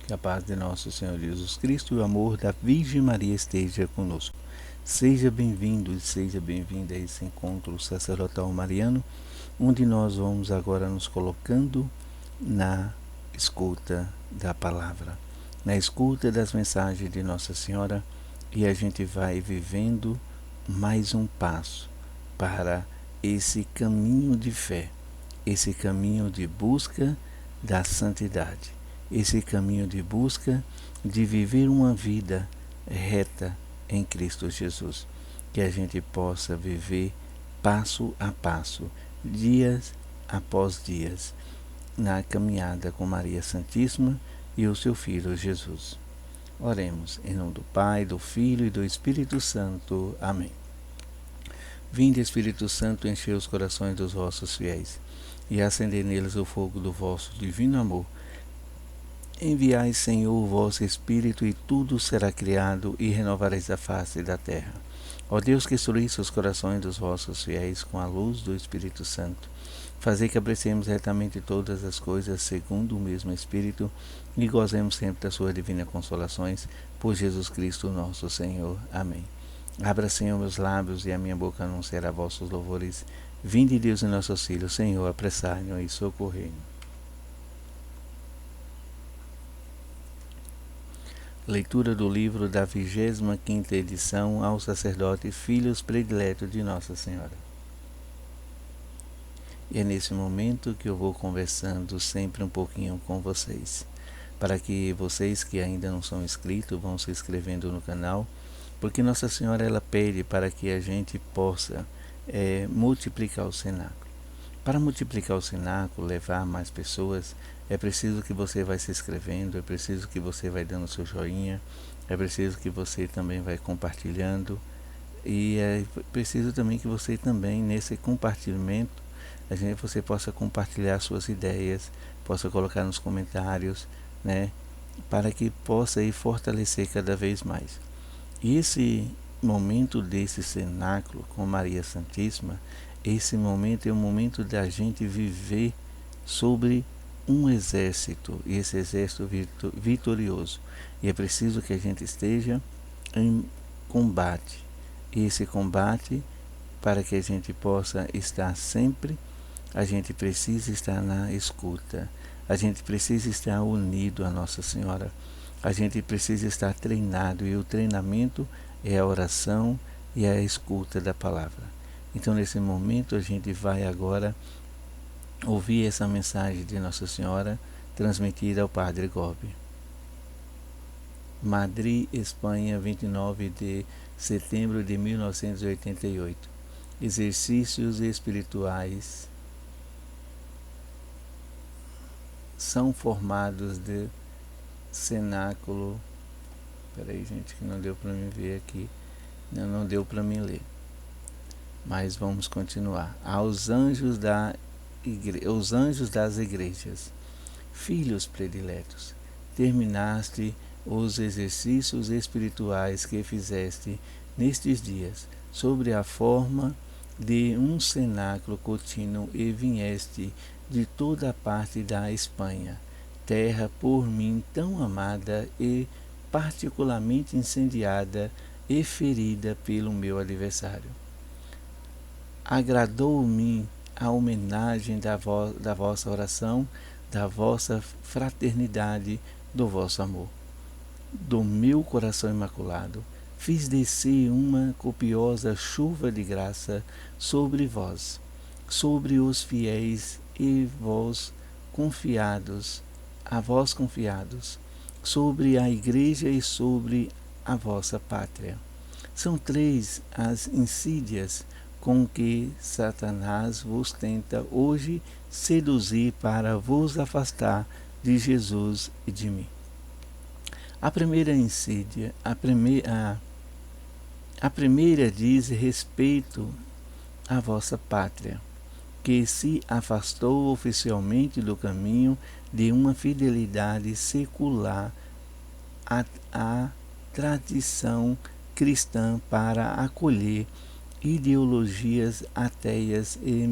Que a paz de nosso Senhor Jesus Cristo e o amor da Virgem Maria esteja conosco. Seja bem-vindo e seja bem-vinda a esse encontro sacerdotal mariano, onde nós vamos agora nos colocando na escuta da palavra, na escuta das mensagens de Nossa Senhora, e a gente vai vivendo mais um passo para esse caminho de fé, esse caminho de busca da santidade, esse caminho de busca de viver uma vida reta em Cristo Jesus. Que a gente possa viver passo a passo, dias após dias, na caminhada com Maria Santíssima e o seu Filho Jesus. Oremos, em nome do Pai, do Filho e do Espírito Santo. Amém. Vinde, Espírito Santo, enchei os corações dos vossos fiéis e acendei neles o fogo do vosso divino amor. Enviai, Senhor, o vosso Espírito, e tudo será criado, e renovareis a face da terra. Ó Deus, que instruísse os corações dos vossos fiéis com a luz do Espírito Santo, fazei que apreciemos retamente todas as coisas segundo o mesmo Espírito, e gozemos sempre das suas divinas consolações, por Jesus Cristo nosso Senhor. Amém. Abra, Senhor, meus lábios, e a minha boca anunciará vossos louvores. Vinde, Deus, em nosso auxílio, Senhor, apressai-nos e socorrei-nos. Leitura do livro da 25ª edição ao sacerdote Filhos Prediletos de Nossa Senhora. E é nesse momento que eu vou conversando sempre um pouquinho com vocês, para que vocês que ainda não são inscritos vão se inscrevendo no canal, porque Nossa Senhora ela pede para que a gente possa multiplicar o cenáculo. Para multiplicar o cenáculo, levar mais pessoas, é preciso que você vai se inscrevendo, é preciso que você vai dando seu joinha, é preciso que você também vai compartilhando, e é preciso também que você também, nesse compartilhamento, você possa compartilhar suas ideias, possa colocar nos comentários, né, para que possa ir fortalecer cada vez mais. E esse momento desse cenáculo com Maria Santíssima, esse momento é o momento da gente viver sobre um exército, e esse exército vitorioso. E é preciso que a gente esteja em combate. E esse combate, para que a gente possa estar sempre, a gente precisa estar na escuta. A gente precisa estar unido a Nossa Senhora. A gente precisa estar treinado, e o treinamento é a oração e a escuta da palavra. Então, nesse momento, a gente vai agora ouvir essa mensagem de Nossa Senhora transmitida ao Padre Gobi. Madrid, Espanha, 29 de setembro de 1988. Exercícios espirituais são formados de cenáculo. Peraí, gente, que não deu para mim ver aqui, não deu para mim ler. Mas vamos continuar. Aos anjos os anjos das igrejas, filhos prediletos, terminaste os exercícios espirituais que fizeste nestes dias, sobre a forma de um cenáculo contínuo, e vieste de toda a parte da Espanha, terra por mim tão amada e particularmente incendiada e ferida pelo meu adversário. Agradou-me a homenagem da vossa oração, da vossa fraternidade, do vosso amor. Do meu coração imaculado, fiz descer uma copiosa chuva de graça sobre vós, sobre os fiéis e a vós confiados, sobre a Igreja e sobre a vossa pátria. São 3 as insídias com que Satanás vos tenta hoje seduzir para vos afastar de Jesus e de mim. A primeira insídia, a primeira diz respeito à vossa pátria, que se afastou oficialmente do caminho de uma fidelidade secular à tradição cristã para acolher ideologias ateias e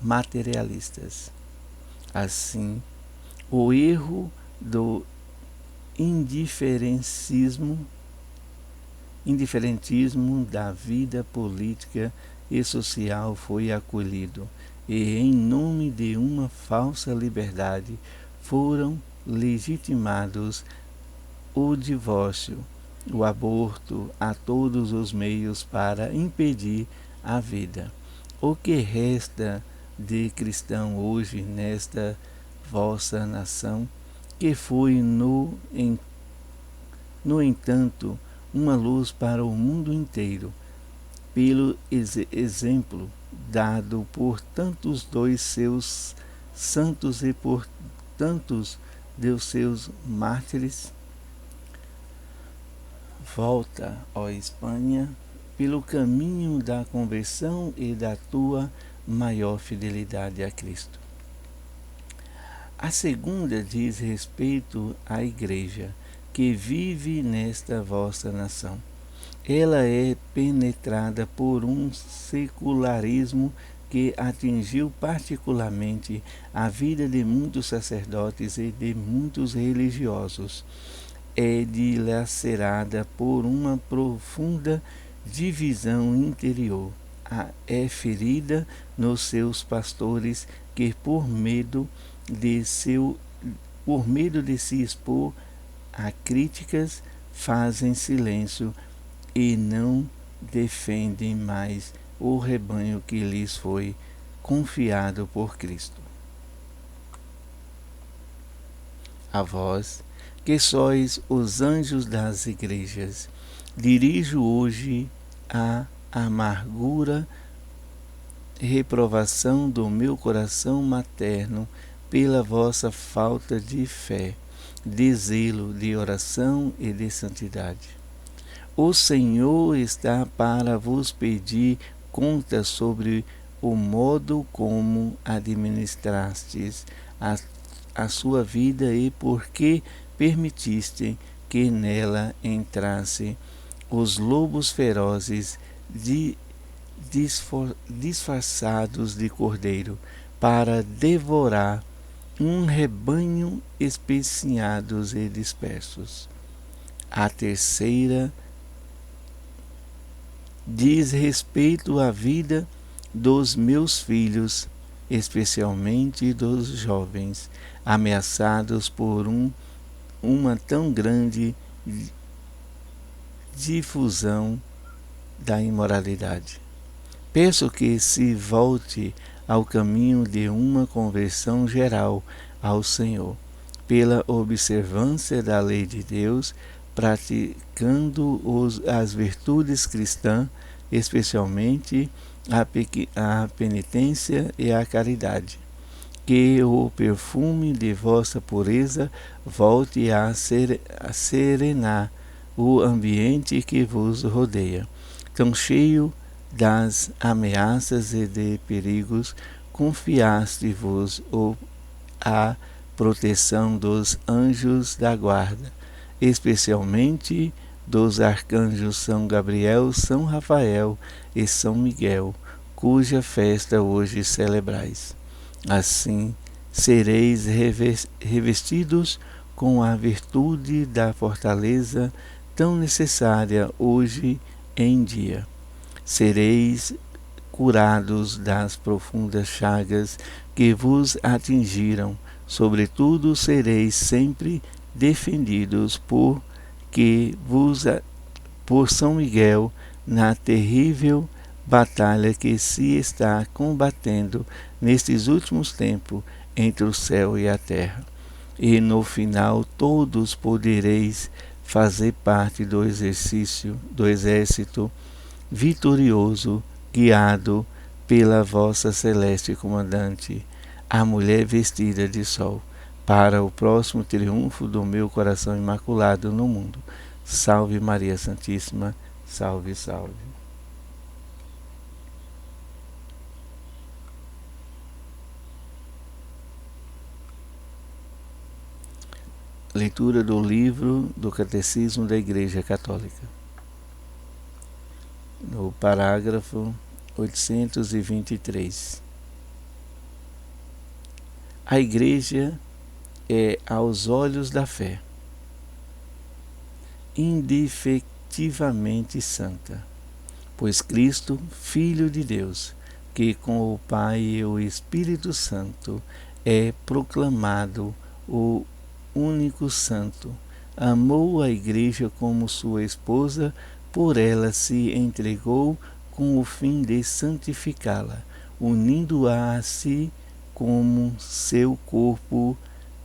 materialistas. Assim, O erro do indiferentismo da vida política e social foi acolhido, e em nome de uma falsa liberdade foram legitimados o divórcio, o aborto, a todos os meios para impedir a vida. O que resta de cristão hoje nesta vossa nação, que foi, no entanto, uma luz para o mundo inteiro, pelo exemplo dado por tantos dos seus santos e por tantos dos seus mártires? Volta, ó Espanha, pelo caminho da conversão e da tua maior fidelidade a Cristo. A segunda diz respeito à Igreja, que vive nesta vossa nação. Ela é penetrada por um secularismo que atingiu particularmente a vida de muitos sacerdotes e de muitos religiosos. É dilacerada por uma profunda divisão interior. É ferida nos seus pastores que, por medo de se expor a críticas, fazem silêncio e não defendem mais o rebanho que lhes foi confiado por Cristo. A vós, que sois os anjos das igrejas, dirijo hoje a amargura reprovação do meu coração materno pela vossa falta de fé, de zelo, de oração e de santidade. O Senhor está para vos pedir conta sobre o modo como administrastes a sua vida e por que permitiste que nela entrasse os lobos ferozes disfarçados de cordeiro para devorar um rebanho especinhados e dispersos. A terceira diz respeito à vida dos meus filhos, especialmente dos jovens, ameaçados por uma tão grande difusão da imoralidade. Peço que se volte ao caminho de uma conversão geral ao Senhor, pela observância da lei de Deus, praticando as virtudes cristãs, especialmente a penitência e a caridade. Que o perfume de vossa pureza volte a serenar o ambiente que vos rodeia, tão cheio das ameaças e de perigos. Confiaste-vos a proteção dos anjos da guarda, especialmente dos arcanjos São Gabriel, São Rafael e São Miguel, cuja festa hoje celebrais. Assim sereis revestidos com a virtude da fortaleza tão necessária hoje em dia. Sereis curados das profundas chagas que vos atingiram. Sobretudo sereis sempre defendidos por São Miguel na terrível batalha que se está combatendo nestes últimos tempos entre o céu e a terra. E no final todos podereis fazer parte do exército vitorioso, guiado pela vossa celeste comandante, a mulher vestida de sol, para o próximo triunfo do meu coração imaculado no mundo. Salve Maria Santíssima, salve, salve. Leitura do livro do Catecismo da Igreja Católica. No parágrafo 823. A Igreja é, aos olhos da fé, indefectivamente santa, pois Cristo, Filho de Deus, que com o Pai e o Espírito Santo é proclamado o único santo, amou a Igreja como sua esposa, por ela se entregou com o fim de santificá-la, unindo-a a si como seu corpo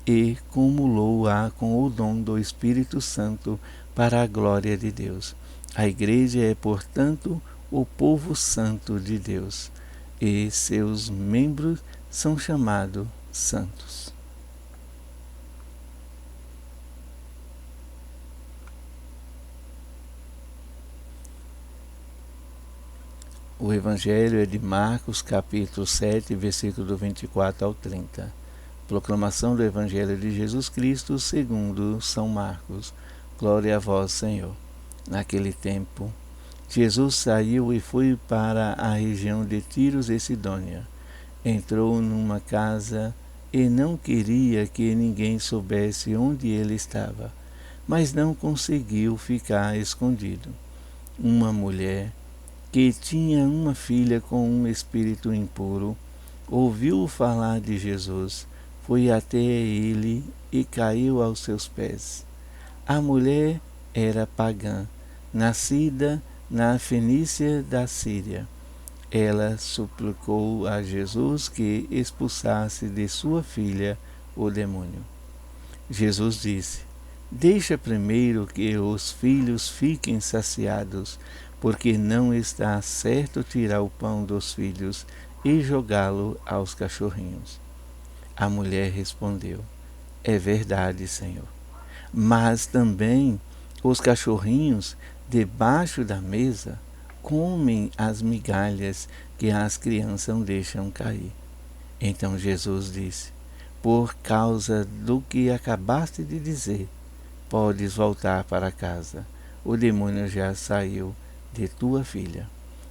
e cumulou-a com o dom do Espírito Santo para a glória de Deus. A Igreja é, portanto, o povo santo de Deus, e seus membros são chamados santos. O Evangelho é de Marcos, capítulo 7, versículo do 24 ao 30. Proclamação do Evangelho de Jesus Cristo segundo São Marcos. Glória a vós, Senhor. Naquele tempo, Jesus saiu e foi para a região de Tíros e Sidônia. Entrou numa casa e não queria que ninguém soubesse onde ele estava, mas não conseguiu ficar escondido. Uma mulher que tinha uma filha com um espírito impuro, ouviu falar de Jesus, foi até ele e caiu aos seus pés. A mulher era pagã, nascida na Fenícia da Síria. Ela suplicou a Jesus que expulsasse de sua filha o demônio. Jesus disse: Deixa primeiro que os filhos fiquem saciados, porque não está certo tirar o pão dos filhos e jogá-lo aos cachorrinhos. A mulher respondeu: É verdade, Senhor. Mas também os cachorrinhos debaixo da mesa comem as migalhas que as crianças deixam cair. Então Jesus disse: Por causa do que acabaste de dizer, podes voltar para casa. O demônio já saiu de tua filha.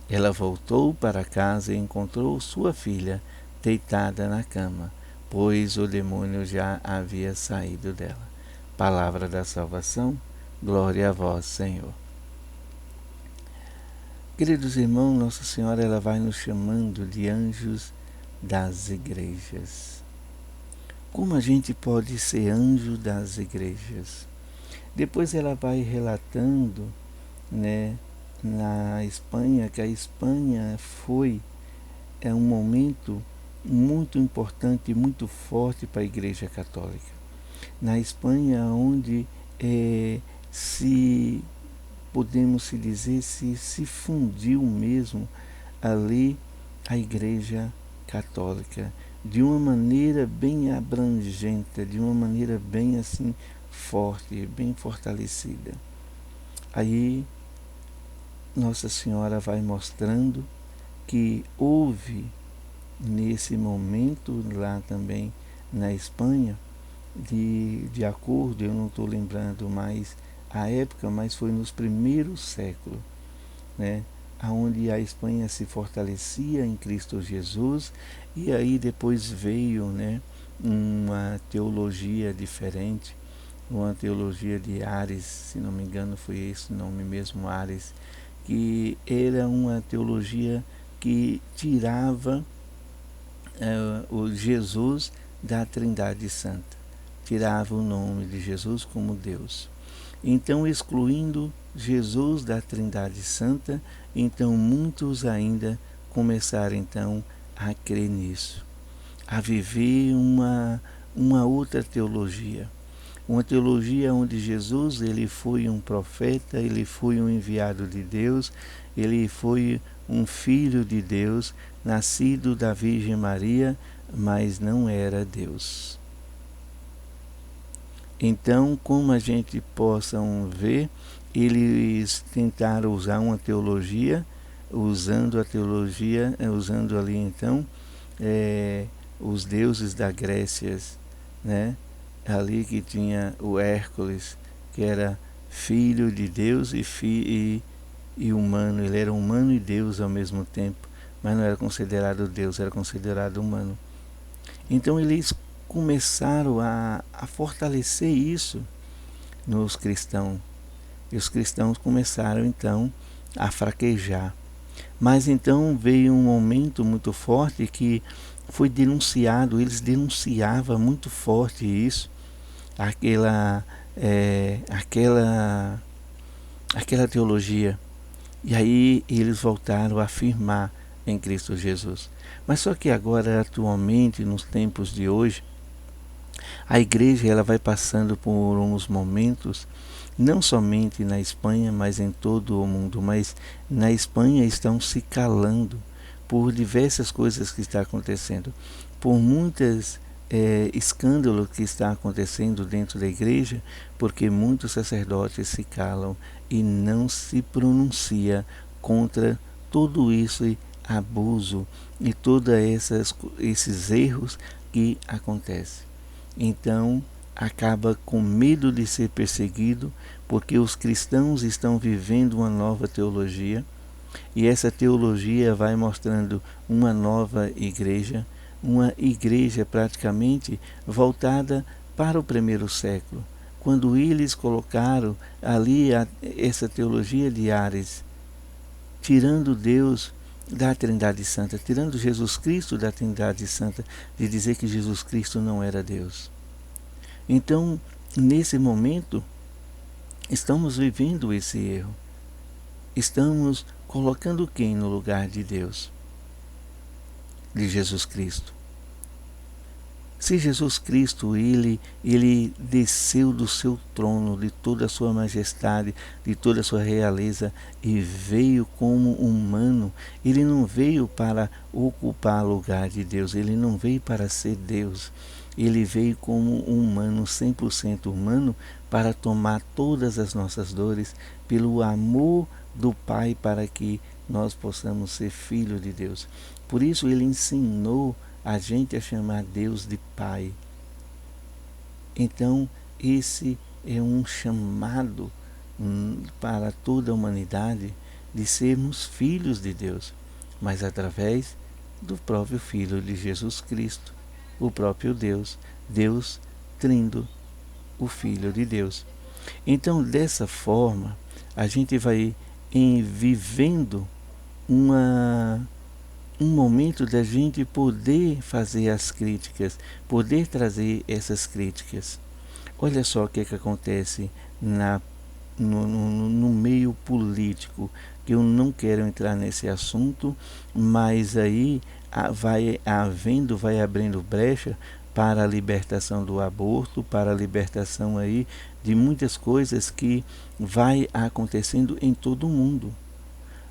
Ela voltou para casa e encontrou sua filha deitada na cama, pois o demônio já havia saído dela. Palavra da salvação, glória a vós, Senhor. Queridos irmãos, Nossa Senhora ela vai nos chamando de anjos das igrejas. Como a gente pode ser anjo das igrejas? Depois ela vai relatando, né, na Espanha, que a Espanha foi um momento muito importante e muito forte para a Igreja Católica. Na Espanha, onde se podemos se dizer, se fundiu mesmo ali a Igreja Católica, de uma maneira bem abrangente, de uma maneira bem assim forte, bem fortalecida. Aí Nossa Senhora vai mostrando que houve nesse momento lá também na Espanha, de acordo, eu não estou lembrando mais a época, mas foi nos primeiros séculos, né, onde a Espanha se fortalecia em Cristo Jesus, e aí depois veio, né, uma teologia diferente, uma teologia de Ares, se não me engano foi esse o nome mesmo, Ares, que era uma teologia que tirava o Jesus da Trindade Santa, tirava o nome de Jesus como Deus. Então, excluindo Jesus da Trindade Santa, então muitos ainda começaram então a crer nisso, a viver uma outra teologia. Uma teologia onde Jesus ele foi um profeta, ele foi um enviado de Deus, ele foi um filho de Deus, nascido da Virgem Maria, mas não era Deus. Então, como a gente possa ver, eles tentaram usar uma teologia, usando ali então os deuses da Grécia, né? Ali que tinha o Hércules, que era filho de Deus e humano. Ele era humano e Deus ao mesmo tempo, mas não era considerado Deus, era considerado humano. Então eles começaram a fortalecer isso nos cristãos. E os cristãos começaram então a fraquejar. Mas então veio um momento muito forte que foi denunciado, eles denunciavam muito forte isso, aquela, aquela teologia. E aí eles voltaram a afirmar em Cristo Jesus. Mas só que agora, atualmente, nos tempos de hoje, a igreja ela vai passando por uns momentos, não somente na Espanha, mas em todo o mundo. Mas na Espanha estão se calando por diversas coisas que estão acontecendo, por muitas escândalos que está acontecendo dentro da igreja, porque muitos sacerdotes se calam e não se pronuncia contra tudo isso e abuso e todos esses erros que acontecem. Então acaba com medo de ser perseguido, porque os cristãos estão vivendo uma nova teologia, e essa teologia vai mostrando uma nova igreja, uma igreja praticamente voltada para o primeiro século, quando eles colocaram ali essa teologia de Ares, tirando Deus da Trindade Santa, tirando Jesus Cristo da Trindade Santa, de dizer que Jesus Cristo não era Deus. Então, nesse momento, estamos vivendo esse erro. Estamos colocando quem no lugar de Deus? De Jesus Cristo. Se Jesus Cristo, ele desceu do seu trono, de toda a sua majestade, de toda a sua realeza, e veio como humano, ele não veio para ocupar o lugar de Deus, ele não veio para ser Deus, ele veio como humano, 100% humano, para tomar todas as nossas dores, pelo amor do Pai, para que nós possamos ser filhos de Deus. Por isso ele ensinou a gente a chamar Deus de Pai. Então, esse é um chamado para toda a humanidade de sermos filhos de Deus, mas através do próprio Filho de Jesus Cristo, o próprio Deus, Deus Trino, o Filho de Deus. Então, dessa forma, a gente vai vivendo um momento da gente poder fazer as críticas, poder trazer essas críticas. Olha só o que acontece no meio político, que eu não quero entrar nesse assunto, mas aí vai abrindo brecha para a libertação do aborto, para a libertação aí de muitas coisas que vai acontecendo em todo o mundo.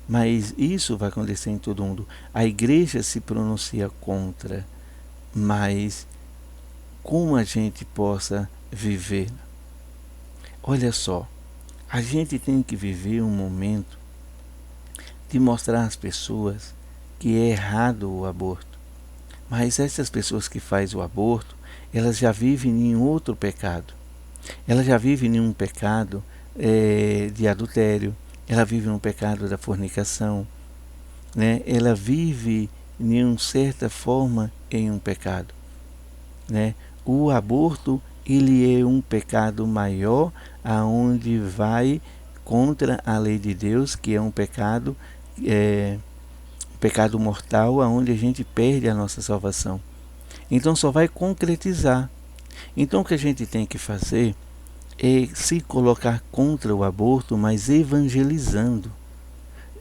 Mas isso vai acontecer em todo mundo. A igreja se pronuncia contra, mas como a gente possa viver? Olha só, a gente tem que viver um momento de mostrar às pessoas que é errado o aborto. Mas essas pessoas que fazem o aborto, elas já vivem em outro pecado. Elas já vivem em um pecado de adultério, ela vive no pecado da fornicação, né? Ela vive, de uma certa forma, em um pecado, né? O aborto, ele é um pecado maior, aonde vai contra a lei de Deus, que é um pecado, pecado mortal, aonde a gente perde a nossa salvação. Então só vai concretizar. Então o que a gente tem que fazer é se colocar contra o aborto, mas evangelizando.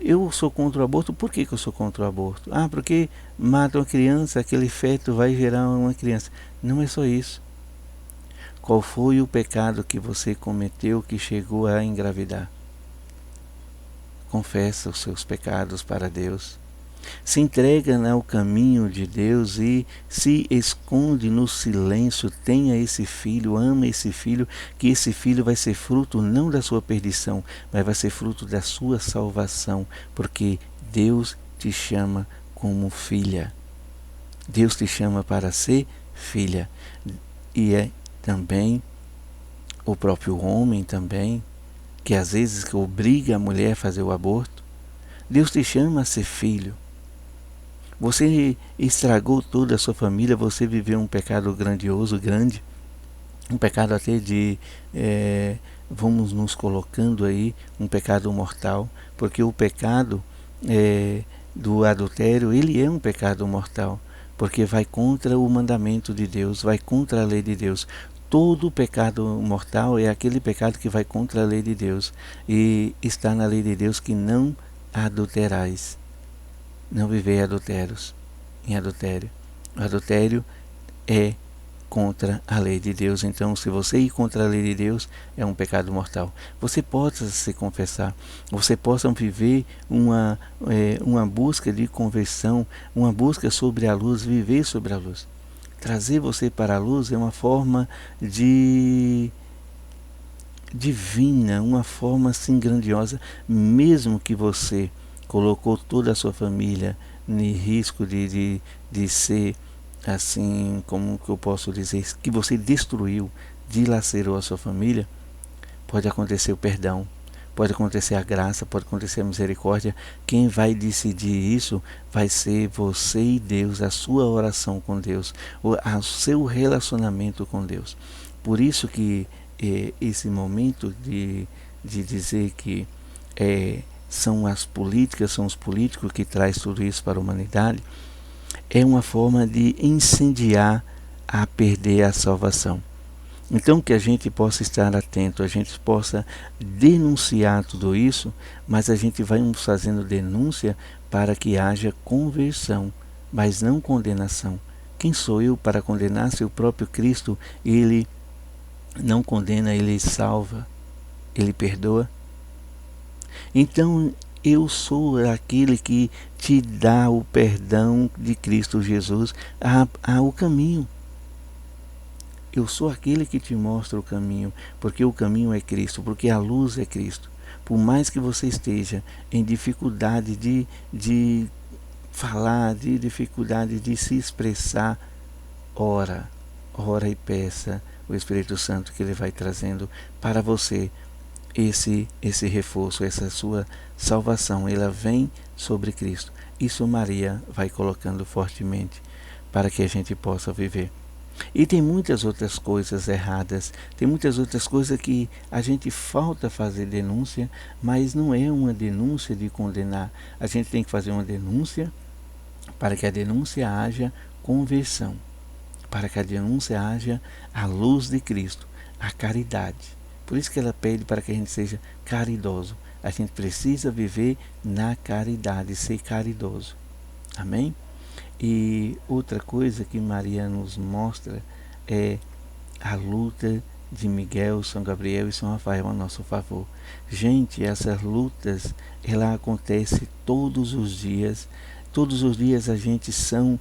Eu sou contra o aborto, por que eu sou contra o aborto? Ah, porque mata uma criança, aquele feto vai gerar uma criança. Não é só isso. Qual foi o pecado que você cometeu que chegou a engravidar? Confessa os seus pecados para Deus. Se entrega ao caminho de Deus e se esconde no silêncio. Tenha esse filho, ama esse filho, que esse filho vai ser fruto não da sua perdição, mas vai ser fruto da sua salvação, porque Deus te chama como filha. Deus te chama para ser filha. E é também o próprio homem também, que às vezes que obriga a mulher a fazer o aborto. Deus te chama a ser filho. Você estragou toda a sua família, você viveu um pecado grandioso, grande, um pecado até de, vamos nos colocando aí, um pecado mortal, porque o pecado do adultério, ele é um pecado mortal, porque vai contra o mandamento de Deus, vai contra a lei de Deus. Todo pecado mortal é aquele pecado que vai contra a lei de Deus, e está na lei de Deus que não adulterais, não vivei adultérios, em adultério. O adultério é contra a lei de Deus. Então, se você ir contra a lei de Deus, é um pecado mortal. Você possa se confessar, você possa viver uma busca de conversão, uma busca sobre a luz, viver sobre a luz. Trazer você para a luz é uma forma de divina, uma forma assim grandiosa, mesmo que você colocou toda a sua família em risco de ser assim, como que eu posso dizer, que você destruiu, dilacerou a sua família, pode acontecer o perdão, pode acontecer a graça, pode acontecer a misericórdia. Quem vai decidir isso vai ser você e Deus, a sua oração com Deus, o seu relacionamento com Deus. Por isso que esse momento de dizer que são as políticas, são os políticos que traz tudo isso para a humanidade, é uma forma de incendiar a perder a salvação. Então que a gente possa estar atento, a gente possa denunciar tudo isso, mas a gente vai fazendo denúncia para que haja conversão, mas não condenação. Quem sou eu para condenar se o próprio Cristo, ele não condena, ele salva, ele perdoa? Então eu sou aquele que te dá o perdão de Cristo Jesus, o caminho. Eu sou aquele que te mostra o caminho, porque o caminho é Cristo, porque a luz é Cristo. Por mais que você esteja em dificuldade de falar, de dificuldade de se expressar, ora e peça o Espírito Santo, que ele vai trazendo para você esse reforço, essa sua salvação. Ela vem sobre Cristo. Isso Maria vai colocando fortemente para que a gente possa viver. E tem muitas outras coisas erradas, tem muitas outras coisas que a gente falta fazer denúncia, mas não é uma denúncia de condenar. A gente tem que fazer uma denúncia para que a denúncia haja conversão, para que a denúncia haja a luz de Cristo, a caridade. Por isso que ela pede para que a gente seja caridoso. A gente precisa viver na caridade, ser caridoso. Amém? E outra coisa que Maria nos mostra é a luta de Miguel, São Gabriel e São Rafael a nosso favor. Gente, essas lutas, ela acontece todos os dias. Todos os dias a gente são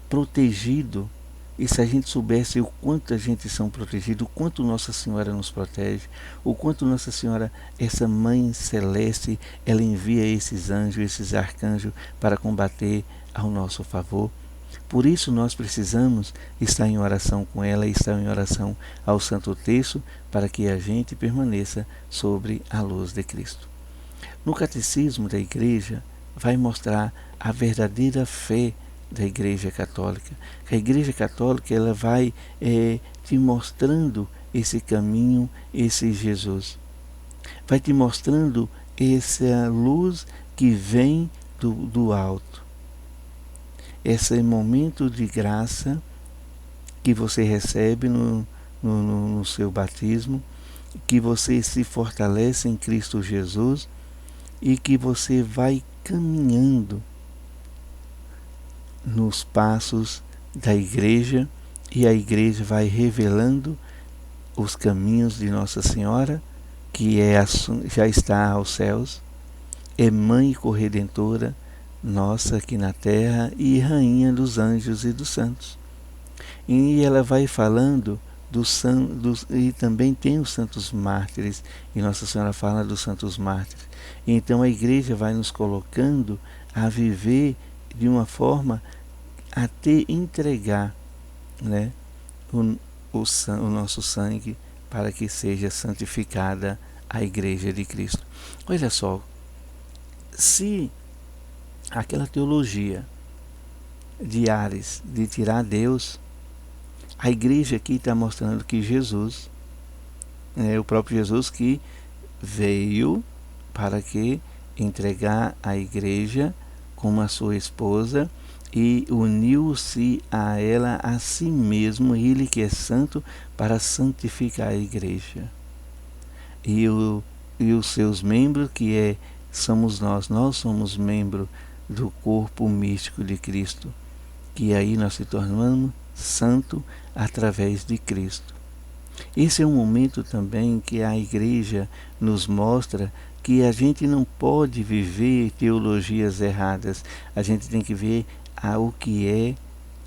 protegido. E se a gente soubesse o quanto a gente são protegidos, o quanto Nossa Senhora nos protege, o quanto Nossa Senhora, essa Mãe Celeste, ela envia esses anjos, esses arcanjos para combater ao nosso favor. Por isso nós precisamos estar em oração com ela, estar em oração ao Santo Terço, para que a gente permaneça sobre a luz de Cristo. No Catecismo da Igreja vai mostrar a verdadeira fé da Igreja Católica. A Igreja Católica, ela vai te mostrando esse caminho, esse Jesus. Vai te mostrando essa luz que vem do alto. Esse momento de graça que você recebe no seu batismo, que você se fortalece em Cristo Jesus e que você vai caminhando nos passos da igreja, e a igreja vai revelando os caminhos de Nossa Senhora, que já está aos céus, é mãe corredentora nossa aqui na terra e rainha dos anjos e dos santos. E ela vai falando e também tem os santos mártires, e Nossa Senhora fala dos santos mártires. Então a igreja vai nos colocando a viver de uma forma até entregar, né, o nosso sangue para que seja santificada a Igreja de Cristo. Olha só, se aquela teologia de Ares, de tirar Deus, a igreja aqui está mostrando que Jesus, o próprio Jesus que veio para que entregar a igreja como a sua esposa e uniu-se a ela a si mesmo, ele que é santo, para santificar a igreja. E, e os seus membros, somos nós somos membros do corpo místico de Cristo, que aí nós se tornamos santo através de Cristo. Esse é um momento também que a igreja nos mostra que a gente não pode viver teologias erradas. A gente tem que ver o que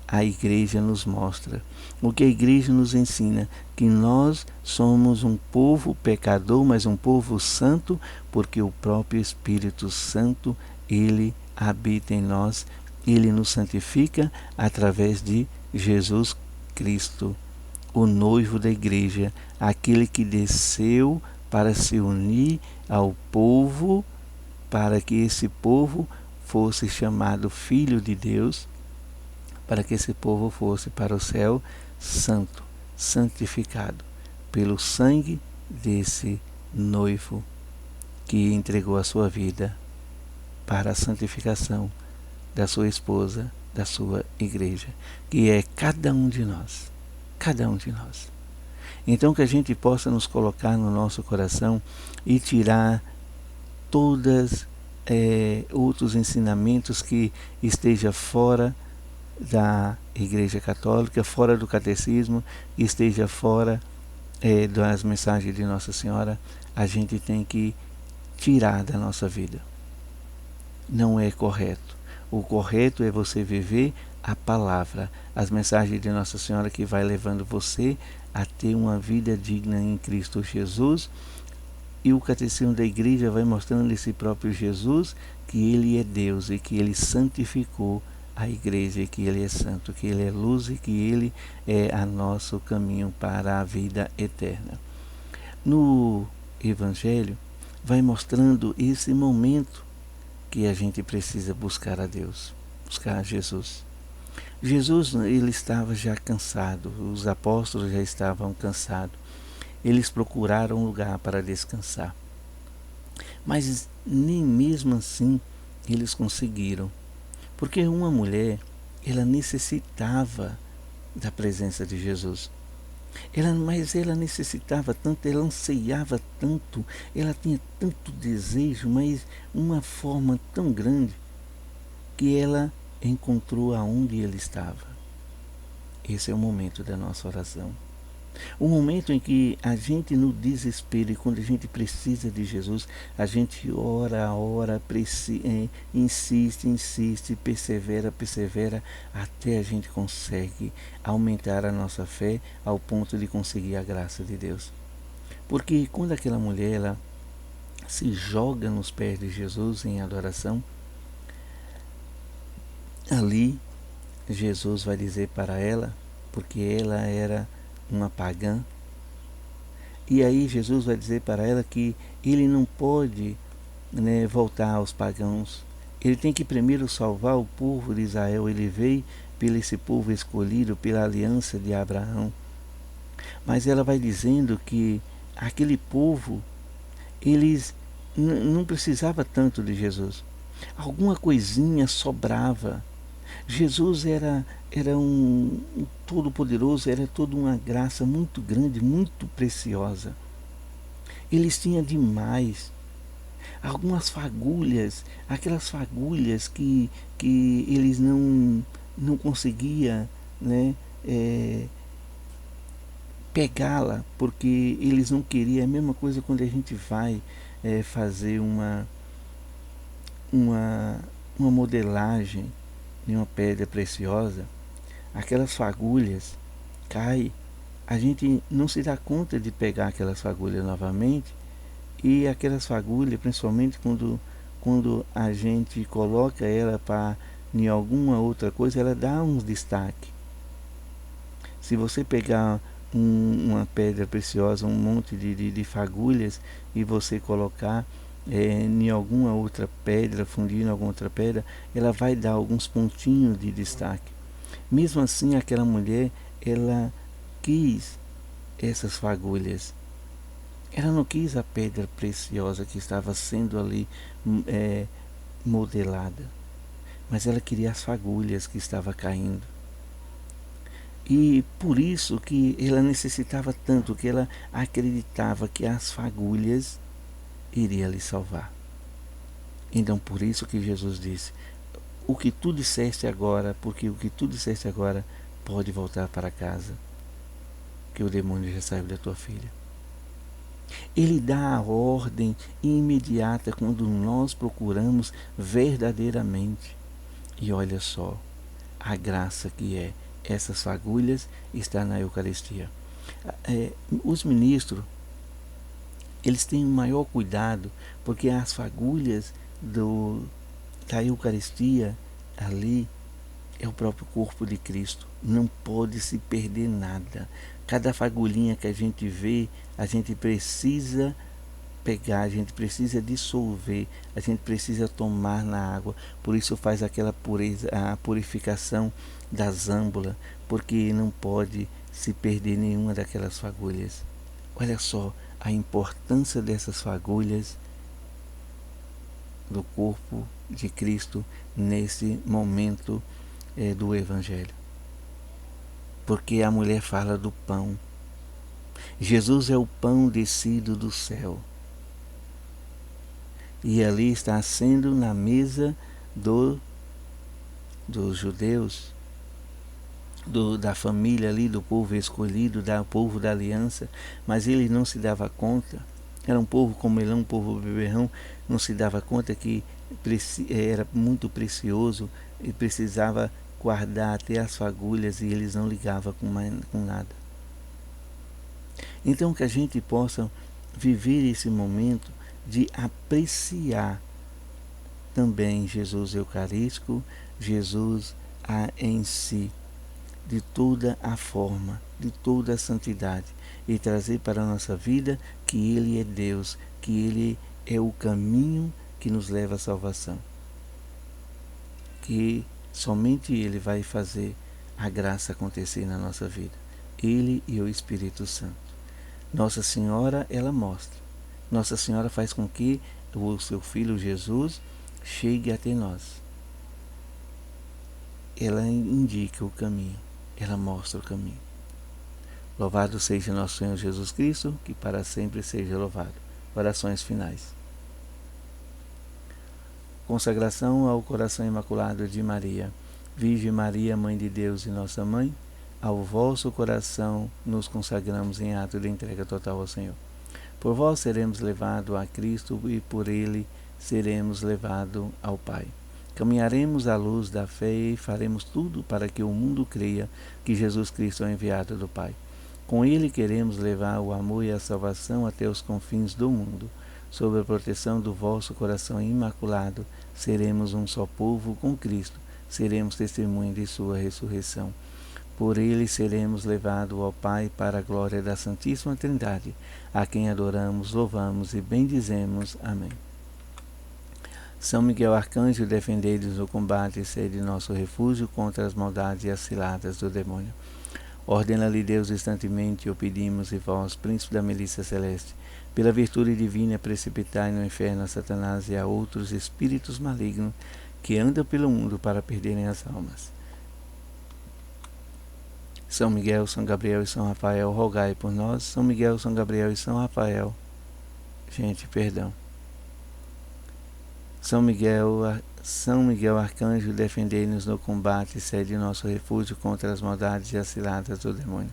a igreja nos mostra. O que a igreja nos ensina, que nós somos um povo pecador, mas um povo santo, porque o próprio Espírito Santo, ele habita em nós, ele nos santifica através de Jesus Cristo, o noivo da igreja, aquele que desceu para se unir ao povo, para que esse povo fosse chamado filho de Deus, para que esse povo fosse para o céu santo, santificado pelo sangue desse noivo que entregou a sua vida para a santificação da sua esposa, da sua igreja, que é cada um de nós. Cada um de nós. Então que a gente possa nos colocar no nosso coração e tirar todos outros ensinamentos que esteja fora da Igreja Católica, fora do catecismo, que esteja fora das mensagens de Nossa Senhora, a gente tem que tirar da nossa vida. Não é correto. O correto é você viver a palavra, as mensagens de Nossa Senhora, que vai levando você a ter uma vida digna em Cristo Jesus. E o catecismo da igreja vai mostrando esse próprio Jesus, que ele é Deus e que ele santificou a igreja, que ele é santo, que ele é luz e que ele é a nosso caminho para a vida eterna. No Evangelho vai mostrando esse momento que a gente precisa buscar a Deus, buscar a Jesus. Jesus, ele estava já cansado, os apóstolos já estavam cansados. Eles procuraram um lugar para descansar. Mas nem mesmo assim eles conseguiram. Porque uma mulher, ela necessitava da presença de Jesus. Mas ela necessitava tanto, ela anseiava tanto, ela tinha tanto desejo, mas uma forma tão grande, que ela encontrou aonde ele estava. Esse é o momento da nossa oração. O momento em que a gente, no desespero, e quando a gente precisa de Jesus, a gente ora, insiste, persevera, até a gente consegue aumentar a nossa fé ao ponto de conseguir a graça de Deus. Porque quando aquela mulher ela se joga nos pés de Jesus em adoração, ali Jesus vai dizer para ela, porque ela era uma pagã, e aí Jesus vai dizer para ela que ele não pode voltar aos pagãos, ele tem que primeiro salvar o povo de Israel. Ele veio pelo esse povo escolhido, pela aliança de Abraão. Mas ela vai dizendo que aquele povo, eles não precisava tanto de Jesus, alguma coisinha sobrava. Jesus era um todo-poderoso, era toda uma graça muito grande, muito preciosa. Eles tinham demais. Algumas fagulhas, aquelas fagulhas que eles não conseguiam pegá-la, porque eles não queriam. É a mesma coisa quando a gente vai fazer uma modelagem de uma pedra preciosa, aquelas fagulhas caem, a gente não se dá conta de pegar aquelas fagulhas novamente, e aquelas fagulhas, principalmente quando a gente coloca ela para em alguma outra coisa, ela dá um destaque. Se você pegar uma pedra preciosa, um monte de fagulhas, e você colocar em alguma outra pedra, fundir em alguma outra pedra, ela vai dar alguns pontinhos de destaque. Mesmo assim, aquela mulher, ela quis essas fagulhas. Ela não quis a pedra preciosa que estava sendo ali é, modelada, mas ela queria as fagulhas que estava caindo. E por isso que ela necessitava tanto, que ela acreditava que as fagulhas iriam lhe salvar. Então por isso que Jesus disse, o que tu disseste agora, porque o que tu disseste agora pode voltar para casa, que o demônio já saiu da tua filha. Ele dá a ordem imediata quando nós procuramos verdadeiramente. E olha só, a graça que é essas fagulhas está na Eucaristia. Os ministros, eles têm o maior cuidado, porque as fagulhas da Eucaristia ali é o próprio corpo de Cristo. Não pode se perder nada. Cada fagulhinha que a gente vê, a gente precisa pegar, a gente precisa dissolver, a gente precisa tomar na água. Por isso faz aquela pureza, a purificação da zâmbula, porque não pode se perder nenhuma daquelas fagulhas. Olha só a importância dessas fagulhas do corpo de Cristo nesse momento do Evangelho. Porque a mulher fala do pão. Jesus é o pão descido do céu. E ali está sendo na mesa dos judeus, da família ali, do povo escolhido, do povo da aliança, mas ele não se dava conta. Era um povo comelão, um povo beberrão, não se dava conta que era muito precioso e precisava guardar até as fagulhas, e eles não ligavam com nada. Então que a gente possa viver esse momento de apreciar também Jesus Eucarístico, Jesus em si, de toda a forma, de toda a santidade, e trazer para a nossa vida que Ele é Deus, que Ele é o caminho que nos leva à salvação, que somente Ele vai fazer a graça acontecer na nossa vida, Ele e o Espírito Santo. Nossa Senhora, ela mostra. Nossa Senhora faz com que o seu Filho Jesus chegue até nós. Ela indica o caminho, ela mostra o caminho. Louvado seja nosso Senhor Jesus Cristo, que para sempre seja louvado. Orações finais. Consagração ao coração imaculado de Maria. Virgem Maria, Mãe de Deus e nossa Mãe, ao vosso coração nos consagramos em ato de entrega total ao Senhor. Por vós seremos levados a Cristo e por Ele seremos levados ao Pai. Caminharemos à luz da fé e faremos tudo para que o mundo creia que Jesus Cristo é o enviado do Pai. Com Ele queremos levar o amor e a salvação até os confins do mundo. Sob a proteção do vosso coração imaculado, seremos um só povo com Cristo, seremos testemunho de sua ressurreição. Por Ele seremos levados ao Pai para a glória da Santíssima Trindade, a quem adoramos, louvamos e bendizemos. Amém. São Miguel Arcanjo, defendei-nos no combate e sede nosso refúgio contra as maldades e as ciladas do demônio. Ordena-lhe Deus instantemente, o pedimos, e vós, príncipe da milícia celeste, pela virtude divina, precipitai no inferno a Satanás e a outros espíritos malignos que andam pelo mundo para perderem as almas. São Miguel, São Gabriel e São Rafael, rogai por nós. São Miguel, São Gabriel e São Rafael. São Miguel Arcanjo, defendei-nos no combate e sede nosso refúgio contra as maldades e as ciladas do demônio.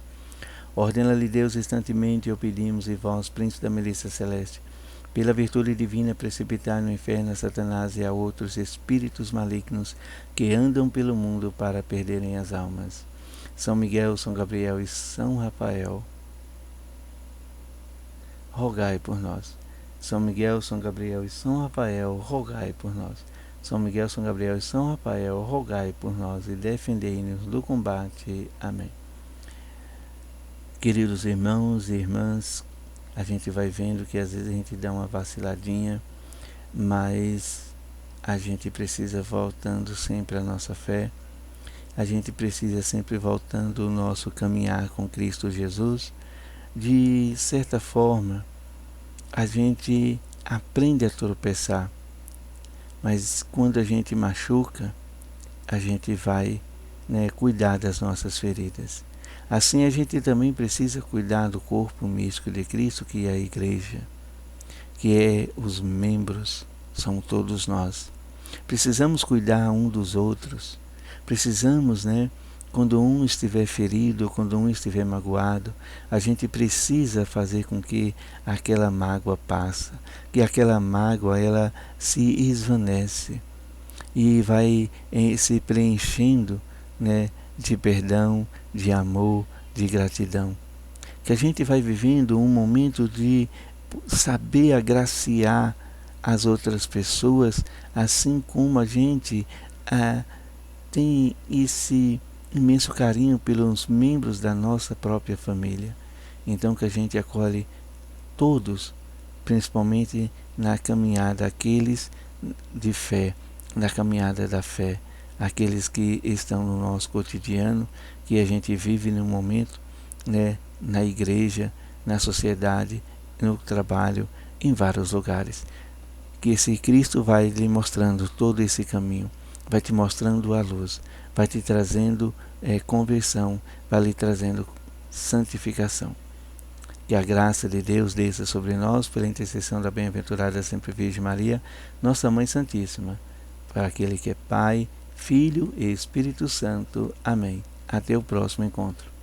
Ordena-lhe Deus instantemente, o pedimos, e vós, príncipe da milícia celeste, pela virtude divina, precipitai no inferno a Satanás e a outros espíritos malignos que andam pelo mundo para perderem as almas. São Miguel, São Gabriel e São Rafael, rogai por nós. São Miguel, São Gabriel e São Rafael, rogai por nós. São Miguel, São Gabriel e São Rafael, rogai por nós e defendei-nos do combate. Amém. Queridos irmãos e irmãs, a gente vai vendo que às vezes a gente dá uma vaciladinha, mas a gente precisa voltando sempre à nossa fé, a gente precisa sempre voltando o nosso caminhar com Cristo Jesus. De certa forma, a gente aprende a tropeçar, mas quando a gente machuca, a gente vai, cuidar das nossas feridas. Assim a gente também precisa cuidar do corpo místico de Cristo, que é a igreja, que é os membros, são todos nós. Precisamos cuidar um dos outros. Precisamos, quando um estiver ferido, quando um estiver magoado, a gente precisa fazer com que aquela mágoa passe, que aquela mágoa ela se esvanece e vai se preenchendo, de perdão, de amor, de gratidão. Que a gente vai vivendo um momento de saber agraciar as outras pessoas, assim como a gente tem esse imenso carinho pelos membros da nossa própria família. Então que a gente acolhe todos, principalmente na caminhada, aqueles de fé, na caminhada da fé, aqueles que estão no nosso cotidiano, que a gente vive no momento, na igreja, na sociedade, no trabalho, em vários lugares. Que esse Cristo vai lhe mostrando todo esse caminho, vai te mostrando a luz, vai te trazendo conversão, vai lhe trazendo santificação. Que a graça de Deus desça sobre nós, pela intercessão da bem-aventurada sempre Virgem Maria, nossa Mãe Santíssima, para aquele que é Pai, Filho e Espírito Santo. Amém. Até o próximo encontro.